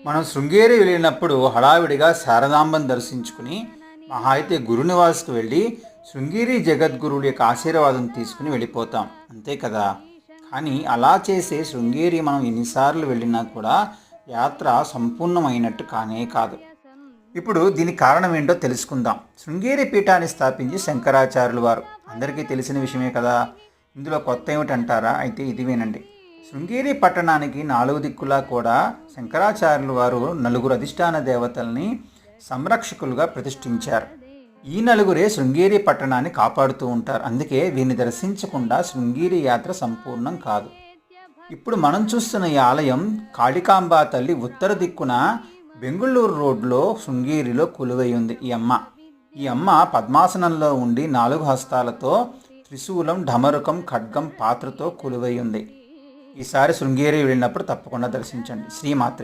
మనం శృంగేరి వెళ్ళినప్పుడు హడావిడిగా శారదాంబను దర్శించుకుని మహా అయితే గురునివాస్కి వెళ్ళి శృంగేరి జగద్గురువుల యొక్క ఆశీర్వాదం తీసుకుని వెళ్ళిపోతాం, అంతే కదా. కానీ అలా చేసే శృంగేరి మనం ఎన్నిసార్లు వెళ్ళినా కూడా యాత్ర సంపూర్ణమైనట్టు కానే కాదు. ఇప్పుడు దీనికి కారణం ఏంటో తెలుసుకుందాం. శృంగేరి పీఠాన్ని స్థాపించి శంకరాచార్యులు వారు, అందరికీ తెలిసిన విషయమే కదా. ఇందులో కొత్త ఏమిటంటారా? అయితే ఇది వినండి. శృంగేరి పట్టణానికి 4 దిక్కులా కూడా శంకరాచార్యులు వారు 4 అధిష్టాన దేవతల్ని సంరక్షకులుగా ప్రతిష్ఠించారు. ఈ 4 శృంగేరి పట్టణాన్ని కాపాడుతూ ఉంటారు. అందుకే వీరిని దర్శించకుండా శృంగేరి యాత్ర సంపూర్ణం కాదు. ఇప్పుడు మనం చూస్తున్న ఈ ఆలయం కాళికాంబా తల్లి ఉత్తర దిక్కున బెంగుళూరు రోడ్లో శృంగేరిలో కొలువై ఉంది. ఈ అమ్మ పద్మాసనంలో ఉండి 4 హస్తాలతో త్రిశూలం, ఢమరుకం, ఖడ్గం, పాత్రతో కొలువై ఉంది. ఈసారి శృంగేరి వెళ్ళినప్పుడు తప్పకుండా దర్శించండి. శ్రీమాత్రే.